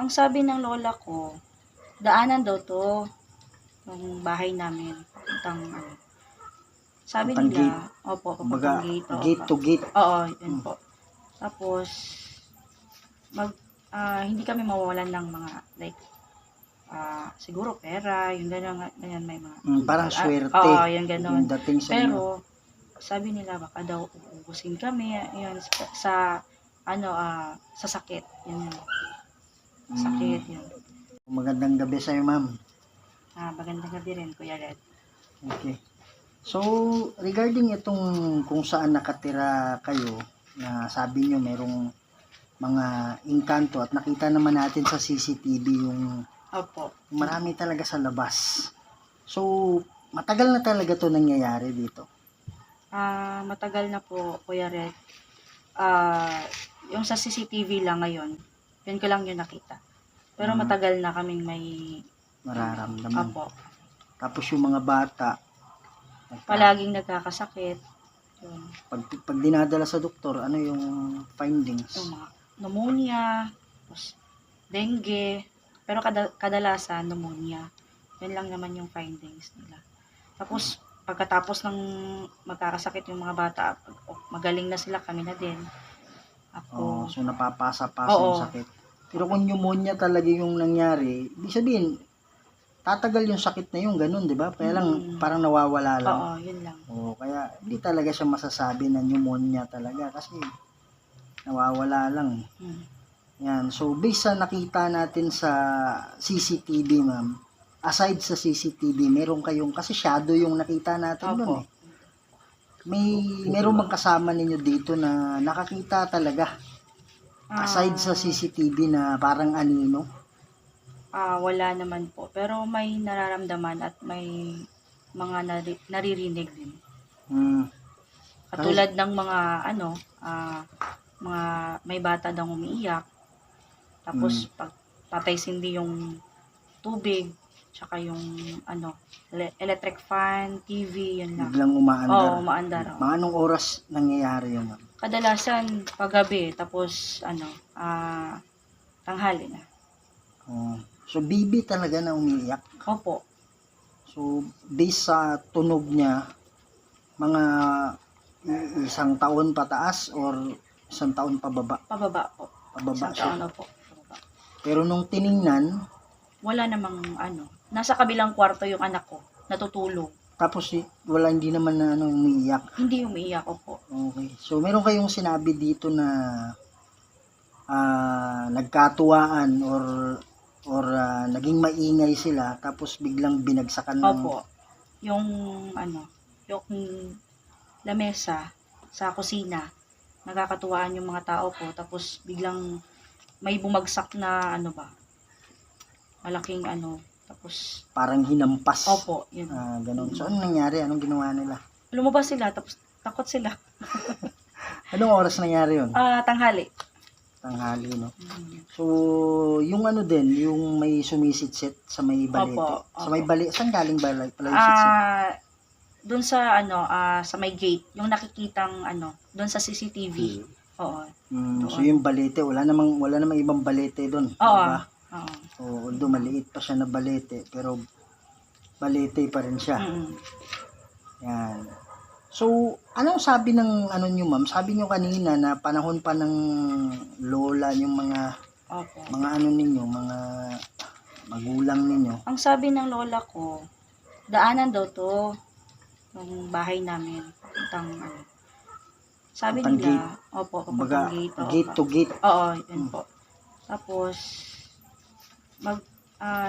Ang sabi ng lola ko, daanan daw 'to, yung bahay namin papuntang ano, sabi Papuntang nila gate. opo, Kumbaga, papuntang gate, oo. gate to gate. Oo, yun po. Tapos hindi kami mawawalan ng mga like, siguro pera, yung ganyan may mga Parang swerte oo, yung gano'n. yung dating sa inyo. Pero sabi nila baka daw uubusin kami, yun sa ano, sa sakit, yun. Sakit, yun. Magandang gabi sa'yo, ma'am. Magandang gabi rin, Kuya Red. Okay. So, regarding itong kung saan nakatira kayo, na sabi nyo merong mga engkanto at nakita naman natin sa CCTV yung Opo. marami talaga sa labas. So, matagal na talaga to nangyayari dito. Matagal na po, Kuya Red. Yung sa CCTV lang ngayon, yun ko lang yung nakita. Pero matagal na kaming may Mararamdaman. Opo. Tapos yung mga bata, Palaging nagkakasakit. Yun. pag dinadala sa doktor, ano yung findings? Yung mga pneumonia, tapos dengue, pero kadalasan pneumonia. Yan lang naman yung findings nila. Tapos pagkatapos ng magkakasakit yung mga bata, magaling na sila, kami na din. Ako, So napapasa-pasa Oo. yung sakit. Pero kung pneumonia talaga yung nangyari, ibig sabihin, tatagal yung sakit na yung ganun, di ba? Kaya lang, parang nawawala lang. oo, yun lang. Kaya hindi talaga siya masasabi na pneumonia talaga kasi nawawala lang. Yan. So, based sa nakita natin sa CCTV, ma'am, aside sa CCTV, meron kayong, kasi shadow yung nakita natin doon Opo. Meron bang kasama ninyo dito na nakakita talaga? Aside sa CCTV na parang anino? Wala naman po. Pero may nararamdaman at may mga naririnig din. Katulad ng mga mga may bata daw umiiyak. Tapos pag patay-sindi yung tubig, tsaka yung electric fan, TV, yun lang. Biglang umaandar. Oo, umaandar. Mga anong oras nangyayari yun, ma'am? Kadalasan paggabi, tapos tanghali na. So, baby talaga na umiiyak. Opo. So, based sa tunog niya, mga isang taon pataas or isang taon pababa? Pababa po. Pababa Isang siya. taon na po. Pababa. Pero nung tiningnan, Wala namang nasa kabilang kwarto yung anak ko, natutulog. tapos hindi naman na umiiyak. Hindi umiiyak, opo. Okay. So, meron kayong sinabi dito na nagkatuwaan or naging maingay sila tapos biglang binagsakan ng... Opo. Yung yung lamesa sa kusina, nagkakatuwaan yung mga tao po, tapos biglang may bumagsak na malaking tapos Parang hinampas. opo, yun. Ganun. So, anong nangyari? Anong ginawa nila? Lumabas sila, tapos takot sila. Anong oras nangyari yun? Tanghali. Tanghali, no? So, yung yung may sumisitsit sa may balete. Opo, Sa may balete, saan galing ba pala yung sitsit? Doon sa sa may gate, yung nakikitang doon sa CCTV. Oo. So, yung balete, wala namang ibang balete doon. Oo. Diba? Oo. Although maliit pa siya na balete, pero balete pa rin siya. Yan. So, anong sabi ng nyo, ma'am? Sabi nyo kanina na panahon pa ng lola yung mga ninyo, mga magulang ninyo. Ang sabi ng lola ko, daanan daw 'to, yung bahay namin, papuntang sabi nila, opo, papuntang gate. Gate to gate. Oo, yun po. Tapos,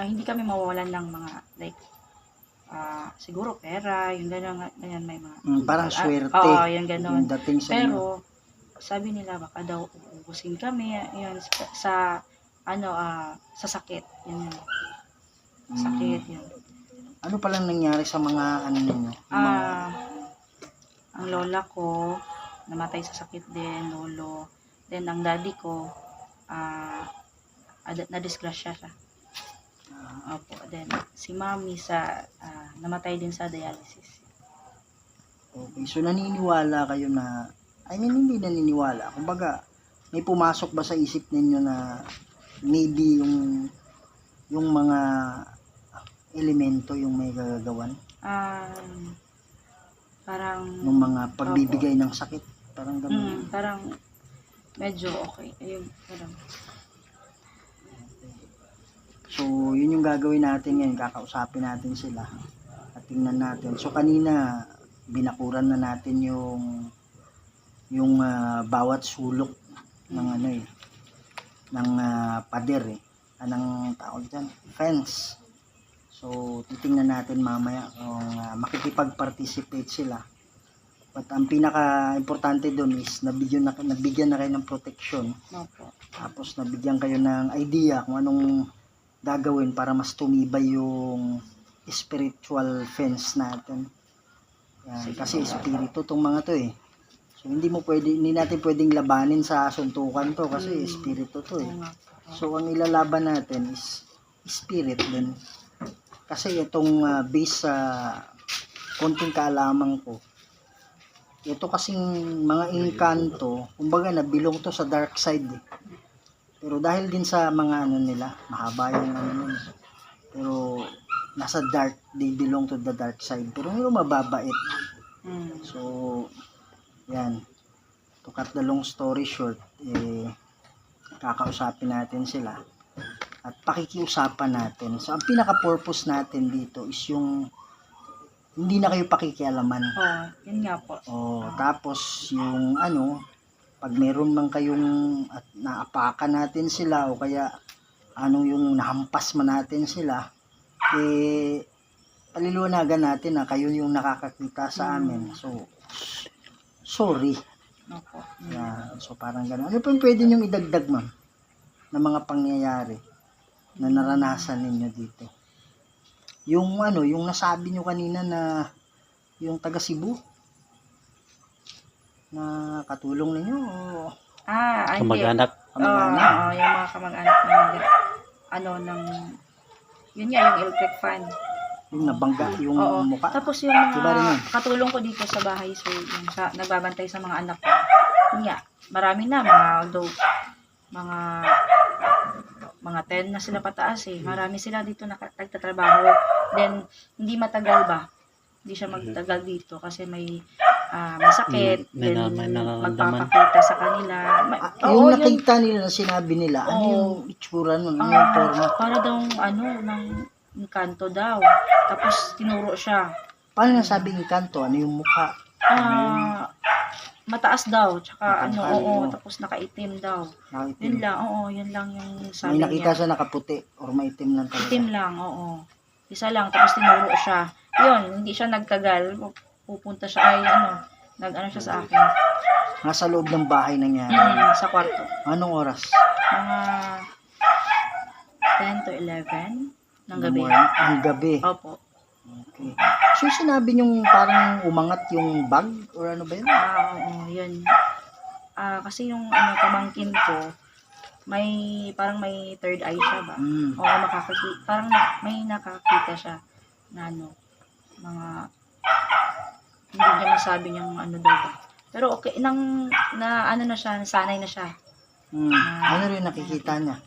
hindi kami mawawalan ng mga like, siguro pera, yung ganyan may mga parang swerte oo, yung gano'n. yung dating sa inyo. Pero sabi nila baka daw uubusin kami, yun sa sa sakit, yun. Sakit, yun. Ano palang nangyari sa mga ninyo? Ang lola ko namatay sa sakit din, lolo. Then ang daddy ko na-disgrasya siya. Opo. Then si mami namatay din sa dialysis. Okay. So naniniwala kayo na, hindi naniniwala. Kumbaga, may pumasok ba sa isip ninyo na maybe yung mga elemento yung may gagagawan, Parang yung mga pagbibigay ng sakit, parang ganun. parang medyo okay. Ayun, parang So, yun yung gagawin natin ngayon. Kakausapin natin sila at tingnan natin. So, kanina, binakuran na natin yung bawat sulok ng ng pader anong tawag dyan? Fence. So, titingnan natin mamaya kung makikipag-participate sila. But ang pinaka-importante doon is nabigyan na kayo ng protection. opo. Tapos nabigyan kayo ng idea kung anong gagawin para mas tumibay yung spiritual fence natin. Yan, kasi espiritu tong mga to So hindi natin pwedeng labanin sa suntukan to kasi espiritu to Oo nga po. So ang ilalaban natin is spirit din. Kasi itong base sa konting kaalaman ko, ito kasing mga inkanto, kumbaga nabilong to sa dark side Pero dahil din sa mga nila, mahaba yung nila. Pero nasa dark, they belong to the dark side. Pero hindi mababait. So, yan. To cut the long story short, kakausapin natin sila. At pakikiusapan natin. So, ang pinaka-purpose natin dito is yung hindi na kayo pakikialaman. Yun nga po. Tapos yung pag meron man kayong at naapakan natin sila o kaya yung nahampas man natin sila, paliliwanagan natin na kayo yung nakakakita sa amin. So, sorry. Opo. Yan. So, parang gano'n. Ano pa yung pwede niyong idagdag, ma'am? Na mga pangyayari na naranasan ninyo dito? Yung yung nasabi niyo kanina na yung taga Cebu na katulong ninyo o Hindi. Kamag-anak. kamag-anak? Yung mga kamag-anak ng yun nga, yung electric fan. Yung nabangga yung mukha? Tapos yung Diba rin yun? katulong ko dito sa bahay, so yung nagbabantay sa mga anak ko. Yun nga, marami na, mga 10 na sila pataas Marami sila dito na nagtatrabaho. Then, hindi matagal ba? Hindi siya magtagal dito kasi may sakit. May Then, nararamdaman. magpapakita sa kanila. Yung nakita nila na sinabi nila, ano yung itsura nun? Ano yung forma? Para daw, ng kanto daw. Tapos, tinuro siya. Paano nasabing kanto? Ano yung mukha? Mataas daw. Tsaka, Matangkad, tapos nakaitim daw. Nakaitim. Yun lang, yun lang yung May sabi nakita niya. siya nakaputi or maitim lang talaga. Itim lang, Isa lang, tapos tinuro siya. Yun, hindi siya nagtagal. Pupunta siya, nag-ano siya sa akin. Nasa loob ng bahay nangyari. Sa kwarto. Anong oras? Mga 10 to 11 ng gabi. Ang gabi. Opo. Okay. So sinabi niyong parang umangat yung bag or ano ba yun? Yun. Kasi yung pamangkin ko, parang may third eye siya ba? Makakakita. Parang may nakakita siya na mga hindi niya masabi niyang daw ba. Pero okay, na siya, nasanay na siya. Ano rin nakikita niya?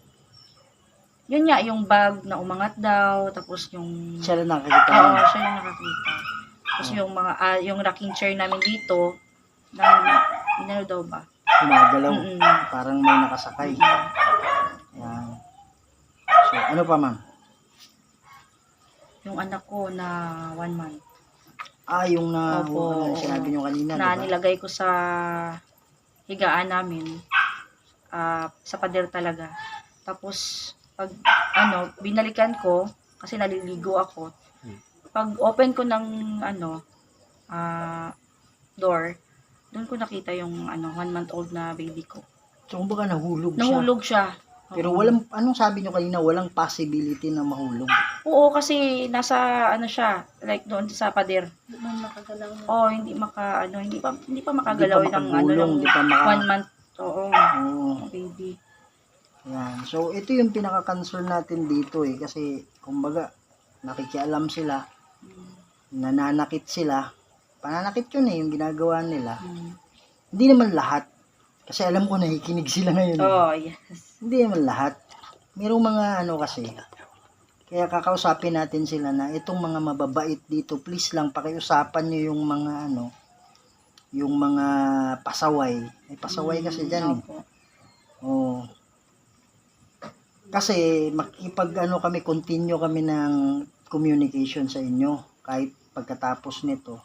Yun nga, yung bag na umangat daw, tapos yung... Siya lang nakikita Oo, niya. siya yung nakakita. Tapos yung yung rocking chair namin dito, daw ba? Gumagalaw. Parang may nakasakay. Yan. So, ano pa, ma'am? Yung anak ko na 1 month. Yung Opo, sinabi niyo kanina, Na diba? nilagay ko sa higaan namin, sa pader talaga. Tapos, pag binalikan ko, kasi naliligo ako, pag open ko ng door, doon ko nakita yung 1 month old na baby ko. So, kumbaga nahulog siya. Nahulog siya. Pero Oo. anong sabi niyo kanina, walang possibility na mahulog. Oo, kasi nasa siya, like doon sa pader. Hindi pa makagalaw Hindi pa ng makagulong, hindi pa 1 month. Oo, baby. Yan. So, ito yung pinaka-concern natin dito kasi kumbaga nakikialam sila, nananakit sila. Pananakit yun yung ginagawa nila. Hindi naman lahat. Kasi alam ko nakikinig sila ngayon. Yes. Hindi naman lahat. Merong mga ano kasi, kaya kakausapin natin sila na itong mga mababait dito, please lang pakiusapan nyo yung mga ano, yung mga pasaway. May pasaway kasi dyan eh. Opo. Oo. Kasi makipag ano kami, continue kami ng communication sa inyo kahit pagkatapos nito.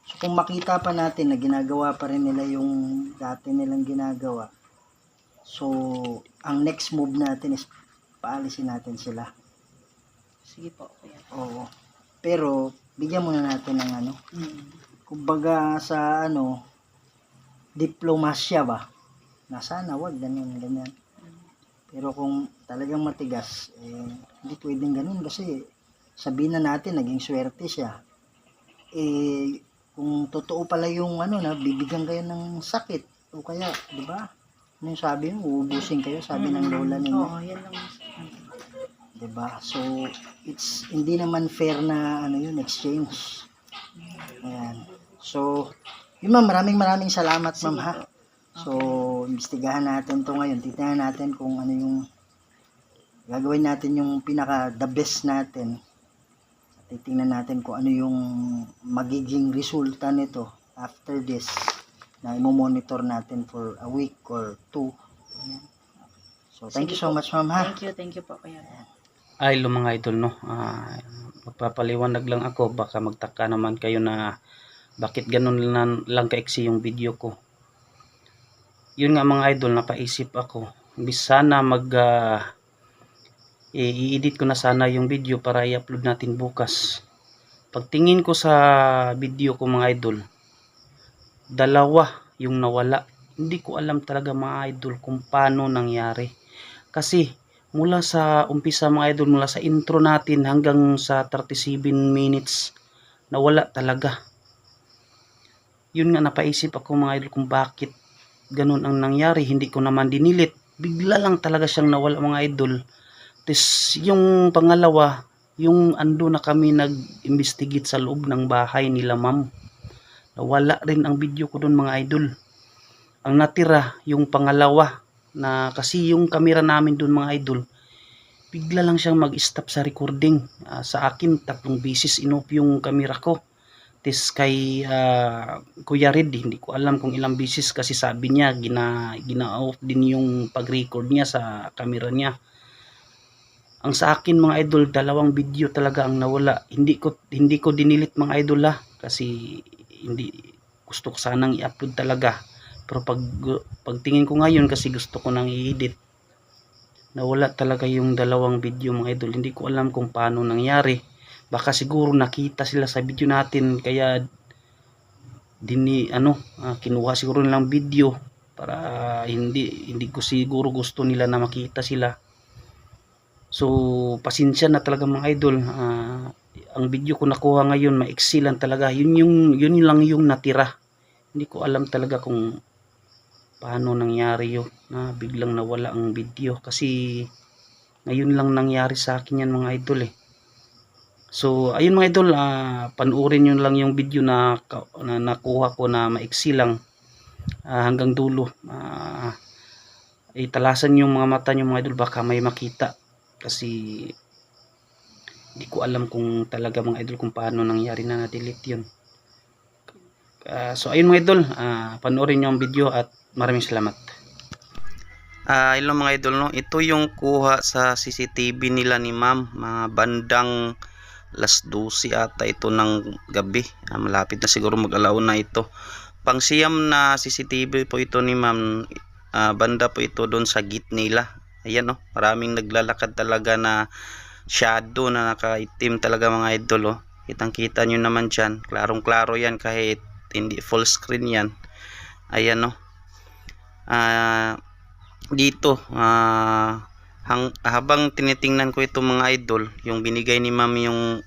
So kung makita pa natin na ginagawa pa rin nila yung dati nilang ginagawa, so ang next move natin is paalisin natin sila. Sige po, kuya. Oo. Pero bigyan muna natin ng ano, Mm. kumbaga sa ano, diplomasya ba? Na sana wag ganyan. Pero kung talagang matigas, hindi pwedeng ganun kasi sabihin na natin naging swerte siya. Kung totoo pala yung ano na bibigyan kayo ng sakit o kaya, di ba? Ano yung sabi mo, uubusin kayo, sabi ng lola ninyo. Oo, yan lang. 'Di ba? So it's hindi naman fair na ano yun, exchange. Ayan. So, yun ma'am, maraming salamat ma'am ha. So, imbestigahan natin to ngayon. Titingnan natin kung ano yung gagawin natin yung pinaka the best natin. Titingnan natin kung ano yung magiging resulta nito after this na i-monitor natin for a week or 2. Ayan. So, thank you so much ma'am ha. Thank you po, kuya. Ay, lo mga idol, no? Magpapaliwanag lang ako, baka magtaka naman kayo na bakit ganun lang kaiksi yung video ko. Yun nga mga idol, napaisip ako, imbis sana i-edit ko na sana yung video para i-upload natin bukas. Pagtingin ko sa video ko mga idol, dalawa yung nawala. Hindi ko alam talaga mga idol kung paano nangyari. Kasi mula sa umpisa mga idol, mula sa intro natin hanggang sa 37 minutes, nawala talaga. Yun nga, napaisip ako mga idol kung bakit ganun ang nangyari. Hindi ko naman dinilit. Bigla lang talaga siyang nawala mga idol. Tapos yung pangalawa, yung ando na kami nag-investigate sa loob ng bahay nila ma'am, nawala rin ang video ko doon mga idol. Ang natira yung pangalawa, na kasi yung camera namin doon mga idol, bigla lang siyang mag-stop sa recording. Sa akin 3 beses inoff yung camera ko. Tis kay Kuya Red, hindi ko alam kung ilang beses kasi sabi niya gina-off din yung pag-record niya sa camera niya. Ang sa akin mga idol, 2 video talaga ang nawala. Hindi ko dinilit mga idol kasi hindi gusto ko sanang i-upload talaga. Pero pagtingin ko ngayon kasi gusto ko nang i-edit, nawala talaga yung 2 video mga idol. Hindi ko alam kung paano nangyari. Baka siguro nakita sila sa video natin kaya kinuha siguro nilang video para hindi ko siguro gusto nila na makita sila. So pasensya na talaga mga idol. Ang video ko nakuha ngayon maiksi lang talaga. Yun lang yung natira. Hindi ko alam talaga kung paano nangyari yun na biglang nawala ang video kasi ngayon lang nangyari sa akin yan mga idol eh. So ayun mga idol, panoorin nyo lang yung video na nakuha ko na maiksi lang hanggang dulo. Italasan yung mga mata nyo mga idol, baka may makita kasi hindi ko alam kung talaga mga idol kung paano nangyari na na-delete yun. So ayun mga idol, panoorin nyo ang video at maraming salamat. Hello mga idol, no? Ito yung kuha sa CCTV nila ni ma'am, mga bandang alas 12 ata ito ng gabi. Malapit na siguro mag-alauna ito. Pangsiyam na CCTV po ito ni ma'am. Banda po ito doon sa gate nila. Ayan, no? Maraming naglalakad talaga na shadow na nakaitim talaga mga idol. Kitang kita nyo naman dyan. Klarong klaro yan kahit hindi full screen yan. Ayan, no? Dito habang tinitingnan ko ito mga idol, yung binigay ni ma'am yung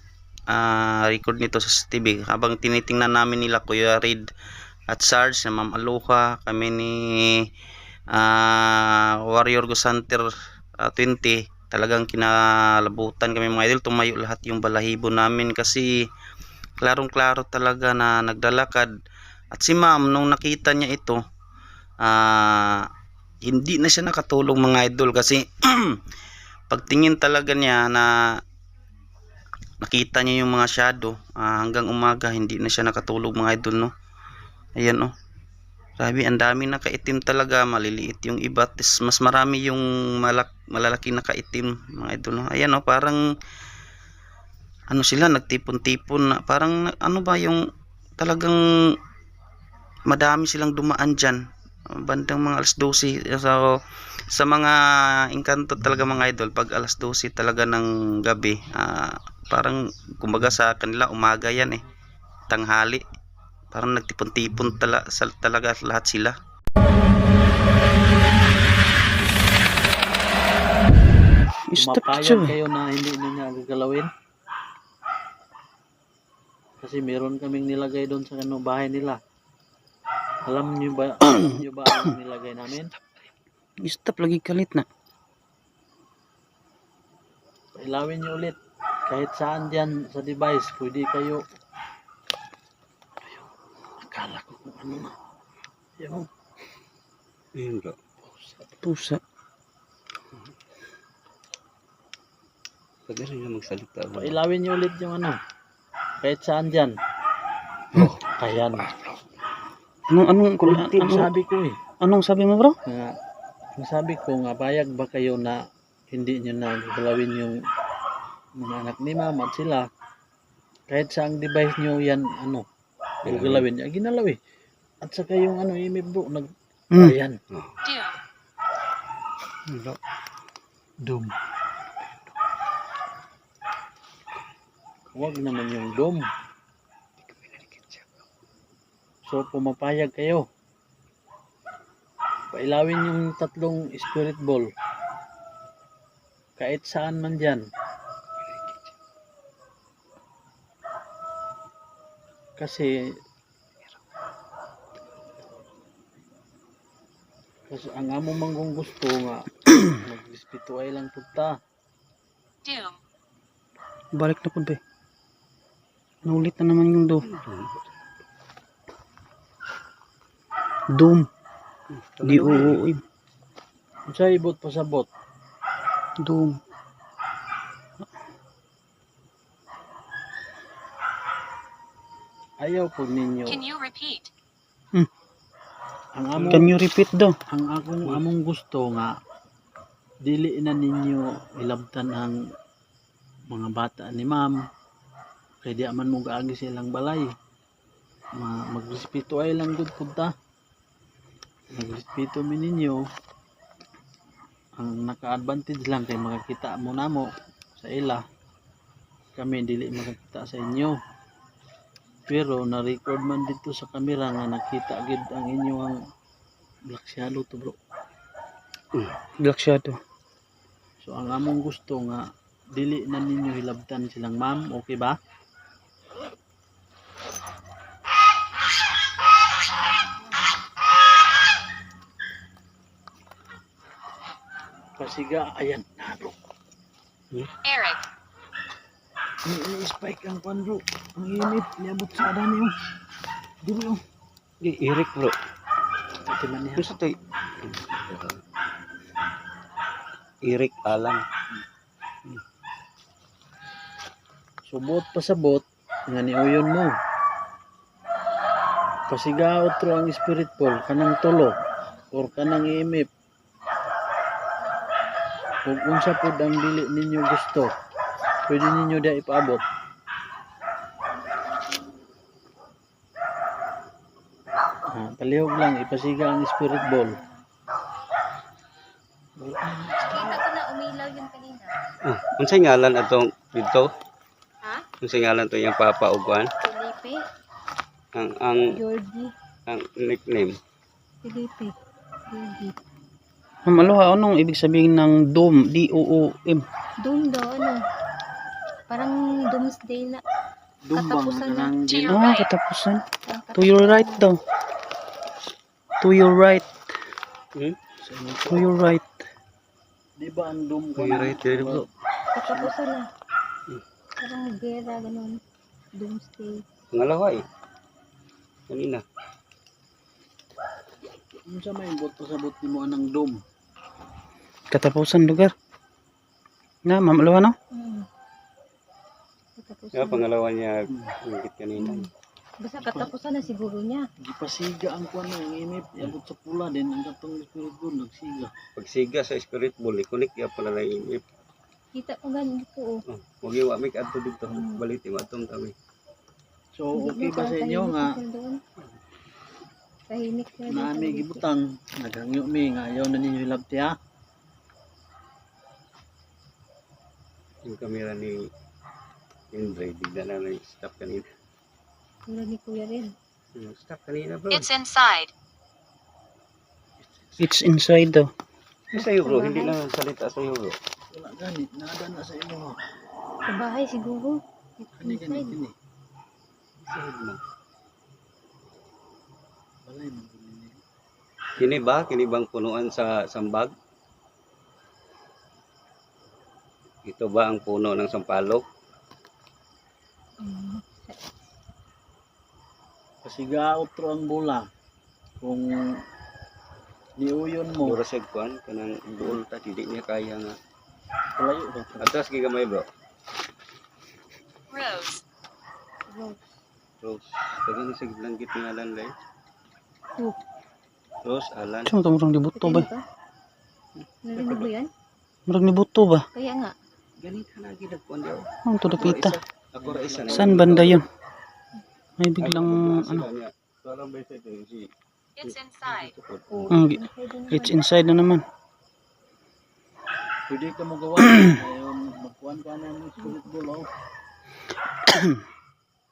record nito sa CCTV, habang tinitingnan namin nila Kuya Red at Sarge na Ma'am Aloha, kami ni Warrior Ghost Hunter 20, talagang kinalabutan kami mga idol. Tumayo lahat yung balahibo namin kasi klarong klaro talaga na naglalakad. At si ma'am nung nakita niya ito, hindi na siya nakatulong mga idol kasi pagtingin talaga niya na nakita niya yung mga shadow, hanggang umaga hindi na siya nakatulog mga idol, no. Ayan, oh. Grabe, ang dami nakaitim talaga, maliliit yung iba, mas marami yung malalaki nakaitim mga idol, no? Ayan, oh, parang ano sila, nagtipon-tipon na, parang ano ba yung talagang madami silang dumaan dyan bandang mga alas 12. So, sa mga engkanto talaga mga idol, pag alas 12 talaga ng gabi, parang kumbaga sa kanila umaga yan, tanghali, parang nagtipon-tipon talaga lahat sila. Pumapayag kayo na hindi niya gagalawin? Kasi meron kaming nilagay doon sa bahay nila. Alam niyo ba ang nilagay namin? Stop, lagi kalit na. Pailawin niyo ulit. Kahit saan dyan sa device, pwede kayo. Akala ko kung ano na. Yan. Ayun ba? Pusa. Pwede rin na magsalita. Pailawin niyo ulit yung kahit saan dyan. Ayan. Anong sabi mo, bro? Ang sabi ko nga, payag ba kayo na hindi nyo na galawin yung mga anak ni mama at sila, kahit saang device nyo yan, galawin niya, ginalaw eh. At saka yung imip bro, ayan. Doom. Huwag naman yung doom. So, pumapayag kayo. Pailawin yung 3 spirit ball. Kahit saan man dyan. Kasi ang amo manggong gusto nga magrespeto ay lang punta. Balik na po, be. Naulit na naman yung doom. Doom. D-O-O-M. Sa ibot pa sa bot. Doom. Ayaw po ninyo. Can you repeat? Can you repeat daw? Ang among gusto nga dili na ninyo ilabtan ang mga bata ni ma'am. Kaya di man mo gaagi silang balay. Magrespeto ay lang gud punta. Magrespeto mi ninyo. Ang naka-advantage lang kay makakita mo namo sa ila. Kami dili makakita sa inyo. Pero na-record man dito sa camera nga nakita gid ang inyong black shadow to bro. Black shadow. So ang among gusto nga dili na ninyo hilabtan silang ma'am, okay ba? Pasiga, ayan na bro. Eric. Ni-spike ang pan bro. Ang init, niabot sa adan yun. Dili yun. Eric, bro. Ito man niya. Gusto to. Eric Alan. Subot pa sabot, nga niuyon mo. Pasiga otro ang spirit ball, kanang tulo, or kanang imip. Kung unsa pod ang dili ninyo gusto, pwede ninyo da ipaabot. Palihog lang, ipasiga ang spirit ball. Kita ko na umilaw yung kanina. Unsay ngalan atong dito? Ha? Unsay ngalan to yung Papa Ugwan? Felipe. Ang Georgie. ang nickname. Felipe. Georgie. Aloha, anong ibig sabihin ng doom? D-O-O-M. Doom daw, parang doomsday na. Dumbang Katapusan na. kanang To your dino. right. Katapusan. To your right daw. To your right. To your right. Di ba ang doom To your right, there bro. Katapusan na. Parang gera, ganun. Doomsday. Pangalawa kanina. Unsa may bot pasabot nimo anang doom? Katapusan lugar. Na, mamalawa no? Katapusan. Kaya pangalawa niya, ingit kanina. Basta katapusan na siguro niya. Gipasiga ang kuan ng imip, abot sa pula din ang katong spirit ball nagsiga. Pagsiga sa spirit ball, ikunik ya pala na imip. Kita ko ganito oh. Oh, huwag yung wamik ato dito. Baliti, matong kami. So okay ba sa inyo nga Tahimik sila doon. nami gibutang naghangyo mi nga ayaw na ninyo hilabti ha? Yung kamera ni Indre, bigla na stop kanina. Wala ni Kuya rin. Stop kanina bro. It's inside. It's inside daw. Sa'yo bro, hindi lang salita sa'yo bro. Wala ganit, nada na sa inyo ha. Sa bahay siguro. Kani ganit Inside. din eh. Sa'yo mo. Balay man ko ninyo. Kini ba? Kini bang punuan sa sambag? Ito ba ang puno ng sampalok? Pasiga utro ang bola. Kung niuyon mo, Dura sa kuan, kanang buol ta, hindi niya kaya nga. palayo ba? Atras gigamay bro. Rose. Rose. Taga ni sa langgit nga alan lay. Oh. Rose, alan. Saan ito murag ni buto ba? Narinig mo yan? Murag ni buto ba? Kaya nga. Ganit ka na ginagpuan daw. Ano ito dapita? Ako ra isa na. Saan banda yun? May biglang ano. Parang ba ito si It's inside. Oh. It's inside na naman. Pwede ka mo gawa. Ayaw magkuhan ka na ng spirit ball oh.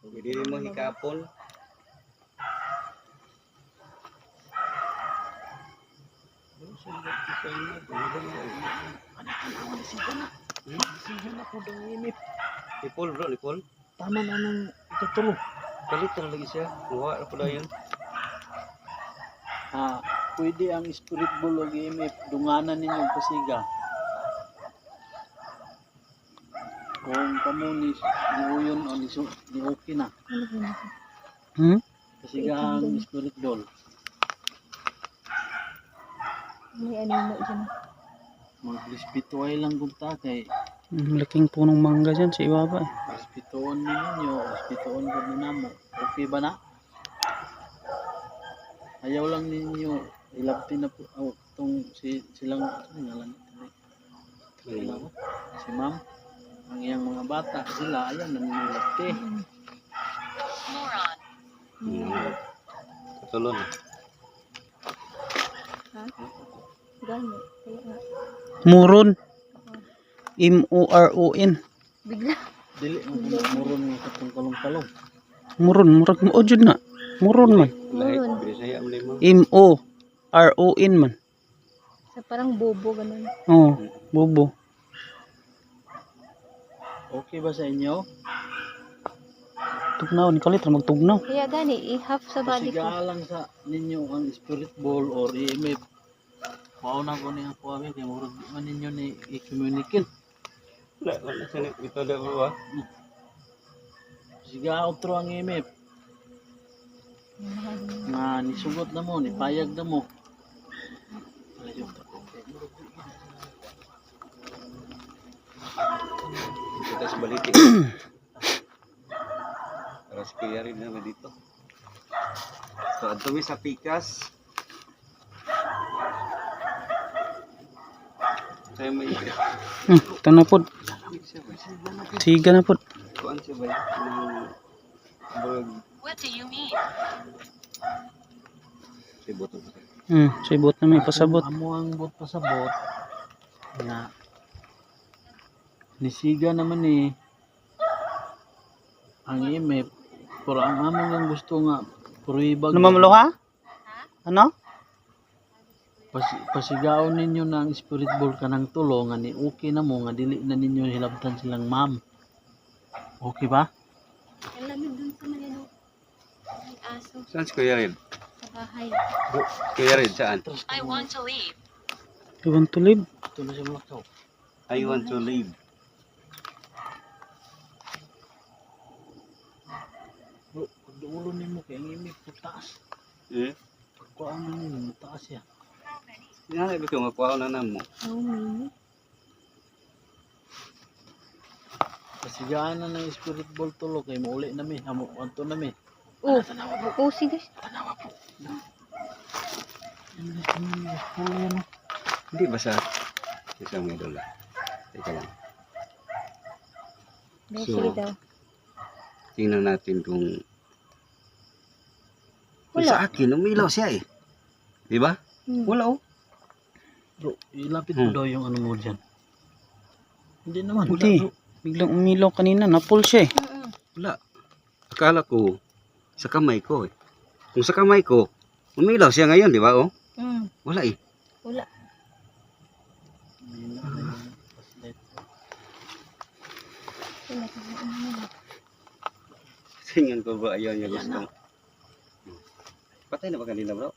Pwede mo hikapon. Lipol bro, lipol. Tama na ng ikatulo. Kalit na lagi siya. Kuha ako na yun. Pwede ang spirit ball o imip dunganan ninyong pasiga. Kung kamo ni uyon o ni okay na. Hmm? Pasiga ang spirit ball. May ano mo dyan. Mag-respituay lang kung ta kay Malaking punong mangga dyan sa ibaba eh. respituon ninyo, respituon ko na namo. Okay ba na? Ayaw lang ninyo ilapti na po tong silang ano ngalan sila ko? Si ma'am ang iyang mga bata sila ayaw na ninyo ilapti. Moron. Katulon. Ha? Gano. Kaya nga. Muron. M-O-R-O-N. Bigla. Dili muron nga katong kalong-kalong. Muron. Murag mo jud na. Muron man. Lahit, Moron. binisaya mo limo. M-O-R-O-N man. Sa parang bobo ganun. Oo. Bobo. Okay ba sa inyo? Tugnaw. Ni kalit ra magtugnaw. Kaya gani, i-half sa body ko. Pasiga lang sa ninyo ang spirit ball or EMF. Mauna ko niya po kami kay murag di man ninyo ni i-communicate. Wala sa ito daw bro ah. Pasiga outro ang EMF. Nga nisugot na mo, nipayag na mo. Alayo pa ko. Kita sa baliti. Para sa kaya rin naman dito. So, ato mi sa pikas. Saya may Ito na po. Siga na po. kuan siya ba yung burg What do you mean? si botong. Sibot na may pasabot. Amo ang bot pasabot. Na nisiga naman ni ang EMF. Pero ang among ang gusto nga pruibag. Namamalo ha? Ano? Pasigaon ninyo ng spirit ball kanang tulo nga ni okay na mo nga dili na ninyo hilabtan silang ma'am. Okay ba? Alam mo dun sa malino. May aso Saan si Kuya Red? sa bahay. Kuya Red, saan? I want to leave. You want to live? Ito na siya malakaw. I want to leave. Bro, pagduulo nimo kay ang imik taas. Eh? Pagkuhaan na nimo taas ya. Nga, ibig ko makuha na namo. How many? Sigaan na ng spirit ball tulo kay mauli na mi, hamo anto na mi. Oh, oh, sige. Hindi ba sa isang idol? Teka lang. Sige daw. Tingnan natin kung Wala. sa akin, umilaw siya eh. Di ba? Hmm. Wala oh. Bro, ilapit mo daw yung ano mo dyan. Hindi naman. Wala, Hindi. bro. Biglang umilaw kanina. Na-pull siya eh. Wala. Akala ko sa kamay ko eh. Kung sa kamay ko, umilaw siya ngayon, di ba oh? Wala eh. Wala. May na yung flashlight. Tingnan ko ba ayaw niya gusto. Patay na ba kanina bro?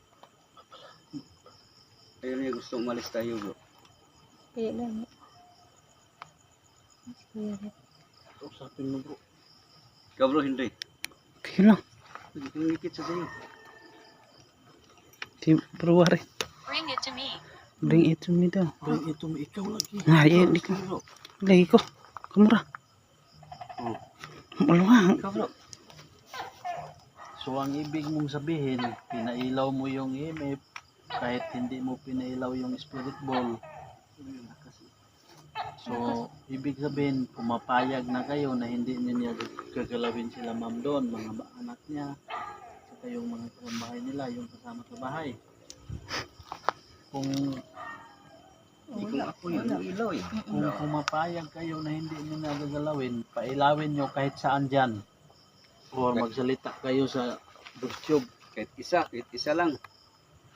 Ayaw niya gusto umalis tayo bro. Kaya lang. Spirit. Usapin mo bro. Ikaw bro, hindi. Okay lang. Hindi ko ngikit sa sa'yo. Bro, wari. Bring it to me. Bring it to me daw. Bro, ito mo ikaw lagi. Hindi ko. Lagi ko. Kamura. Oh. Maluwang. Ikaw bro. So ang ibig mong sabihin, pinailaw mo yung EMF kahit hindi mo pinailaw yung spirit ball. So, ibig sabihin, pumapayag na kayo na hindi niya gagalawin sila ma'am doon, mga anak niya, saka yung mga kasambahay nila, yung kasama sa bahay. Kung Hindi ko ako yung ilaw eh. kung pumapayag kayo na hindi niyo nagagalawin, pailawin nyo kahit saan dyan. Or magsalita kayo sa YouTube. Kahit isa lang.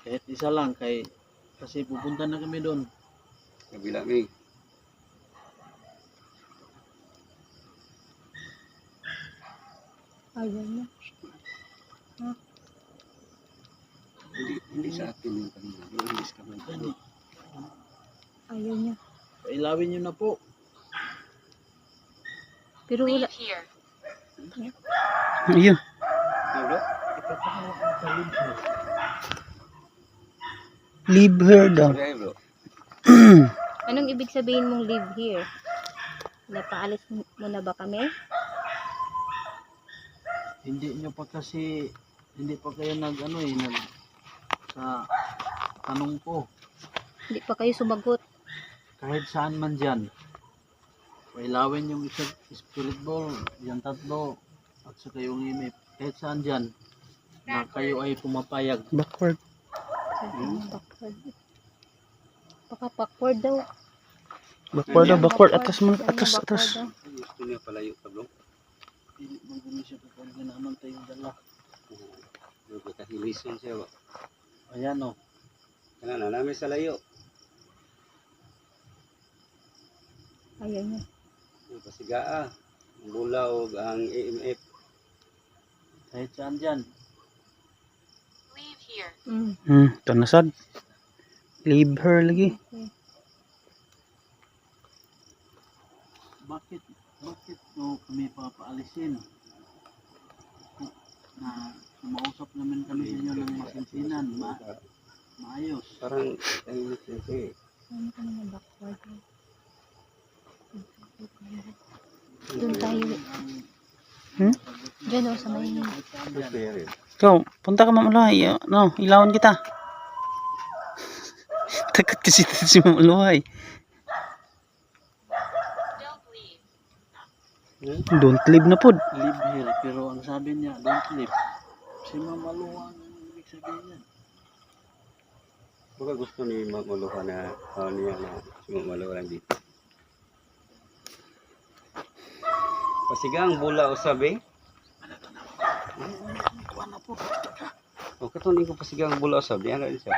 Kahit isa lang, kasi pupunta na kami doon. Kabila may. Ayaw na. Hindi sa akin yung kanina. Yung English ka man. Ayaw niya. Pailawin nyo na po. Pero wala. Leave here. Ayun. Ano bro? Leave her daw. Sorry bro. Anong ibig sabihin mong live here? Napaalis mo na ba kami? Hindi nyo pa kasi, hindi pa kayo nag sa tanong ko. Hindi pa kayo sumagot. Kahit saan man dyan. Pailawin yung isang spirit ball, yung tatlo, at saka yung imip. Kahit saan dyan, na kayo ay pumapayag. Backward. Backward. Baka backward daw. Backward daw. Backward. Atas mo. Atas. Backward Atas. daw. Gusto niya palayo ka bro. Hindi mo gumi siya kapag ginaman tayong dala. Bro, kahilisan siya ba? Ayan o. Kaya na namin sa layo. Ayaw niya. Yung pasigaa. Ang bulaw, ang EMF. Kahit saan dyan. Leave here. Tanasad. Leave her lagi. Bakit mo kami papaalisin? Na sumausap naman kami sa inyo ng masinsinan, maayos. Parang tahimik yun siya eh. Ano ka naman backward? Doon tayo. Diyan o, sa may Prepare. Ikaw, punta ka Mamuluhay. No, ilawan kita. Takot kasi si Mamuluhay. Don't leave. Don't leave na pod. Live here, pero ang sabi niya, don't live. Si Mamaluwang ang ibig sabihin niya. Baka gusto ni Mamuluha na niya na si Mamuluha lang dito. Pasigang bula usab eh. O katunin ko pasigang bula usab, di ana siya.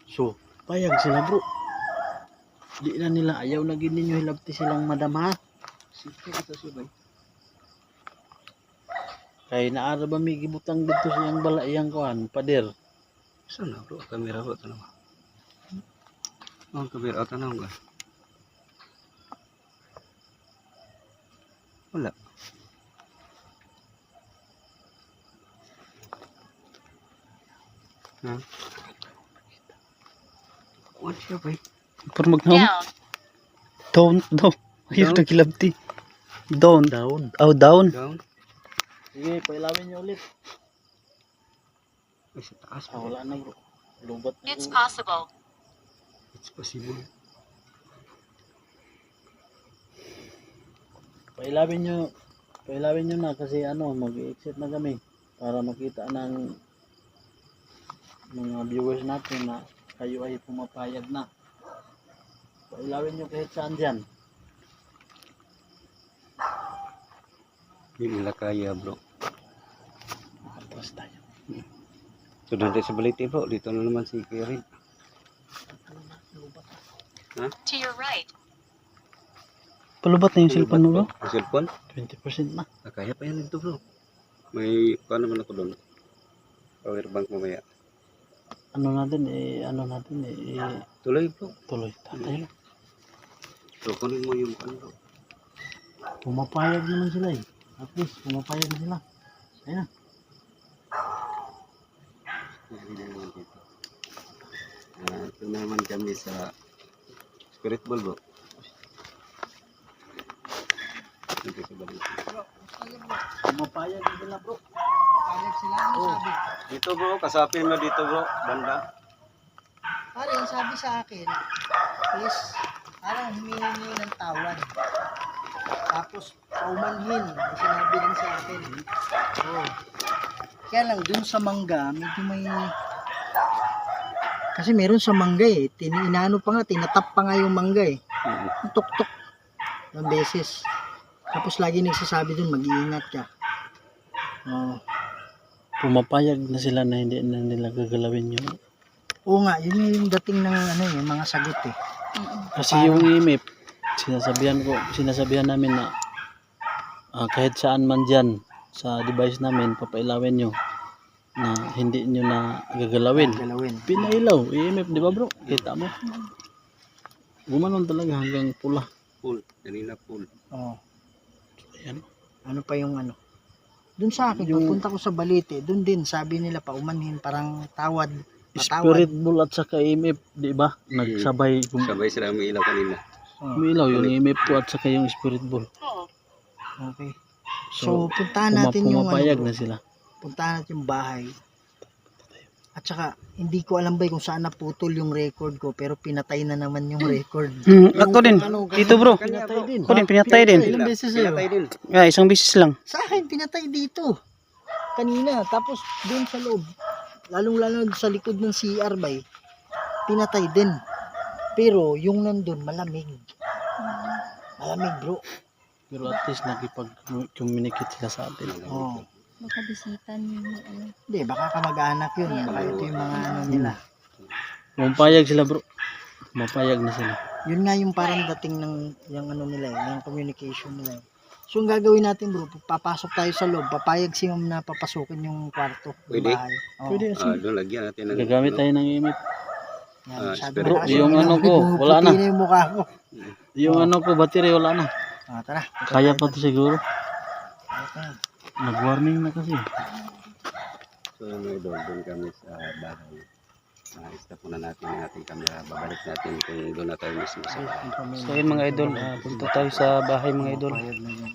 So, payag sila bro. Di na nila ayaw na gid ninyo hilabti silang madam ha. Sige kita subay. Kay naara ba mi gibutang dito siyang balaiyang kuan, pader. Sana bro, kamera bro tanaw. Ang kamera tanaw ka. Wala. Ha? What siya ba? Pero magnaon. Down. Don't daw. Ayun, nagilabti. Down. Down. Oh, down. Down. Sige, pailawin nyo ulit. Ay, sa taas Ah, pa. wala na bro. Lubat na It's bro. possible. It's possible. Pailawin nyo na kasi ano, mag-exit na kami para makita ng mga viewers natin na kayo ay pumapayag na. Pailawin nyo kahit saan dyan. Hindi nila kaya bro. Atras tayo. So doon tayo sa Balete bro. Dito na naman si Kuya Rin. To your right. Palubat na yung cellphone mo, bro. Ang cellphone? 20% na. Kaya pa yan ito bro. May paano naman ako doon. Power bank mamaya. Ano natin Tuloy bro. tuloy. Tatay lang. So kunin mo yung ano bro. Pumapayag naman sila eh. At least, pumapayag na sila. Ayan. Hindi naman dito. Ito naman kami sa Spirit Ball bro. Dito sa Balete. Pumapayag na sila bro. Payag sila, ano sabi? Dito bro, kasapin mo dito bro. Banda. Pare, ang sabi sa akin is parang humihingi ng tawad. Tapos paumanhin, ang sinabi din sa akin. Oh. Kaya lang dun sa mangga, medyo may kasi meron sa mangga eh. Inano pa nga, tinatap pa nga yung mangga eh. Yung tuk-tuk ng beses. Tapos lagi nagsasabi dun, mag-iingat ka. Oh. Pumapayag na sila na hindi na nila gagalawin yung Oo nga, yun yung dating ng ano eh, mga sagot eh. kasi yung IMF sinasabihan namin na kahit saan man dyan sa device namin papailawin nyo na hindi nyo na gagalawin. Galawin. Pinailaw, IMF, di ba bro? Kita mo? Gumanon talaga hanggang pula. Full. Kanina full. Oh. Ayan. Ano pa yung ano? Doon sa akin, Yung- pagpunta ko sa Balete, doon din, sabi nila paumanhin, parang tawad. Spirit Bull at saka IMF, di ba? Nagsabay, Sabay sila may ilaw kanina. Oh, umilaw yung IMF po at saka yung Spirit Bull. okay. So, So, puntahan natin yung pumapayag ano, na sila. puntahan natin yung bahay. At saka, hindi ko alam ba kung saan naputol yung record ko, pero pinatay na naman yung record. Ako din. Dito, bro. Pinatay din. Ako din, pinatay din. Ilang beses sa'yo? Pinatay din. Isang bisis lang. Sa akin, pinatay dito. Kanina. Tapos, doon sa loob. Lalong-lalo sa likod ng CR bay, pinatay din. Pero, yung nandun, malamig. Malamig, bro. Pero at least nakipag-communicate sila sa atin. Oh. Baka bisitan yung ano. Hindi, baka kamag-anak yun. Baka ito yung mga ano nila. Pumapayag sila bro. Pumapayag na sila. Yun nga yung parang dating ng yung ano nila, yung communication nila. So, ang gagawin natin bro, papasok tayo sa loob, papayag si ma'am na papasukin yung kwarto, yung Pwede? bahay. Oo. Pwede kasi. Doon lagyan natin ng Gagamit tayo ng IMF. Yan, masyado Bro, malakas yung ilaw. ano ko, wala na. Puputi yung mukha ko. Yung ano ko, battery wala na. Tara. Kaya pa to siguro. Okay. Nag-warning na kasi. So mga doon kami sa bahay. Stop muna natin ang ating camera. Babalik natin kung doon na tayo mismo sa bahay. So, yun mga idol. Punta tayo sa bahay mga idol. Payag na yun.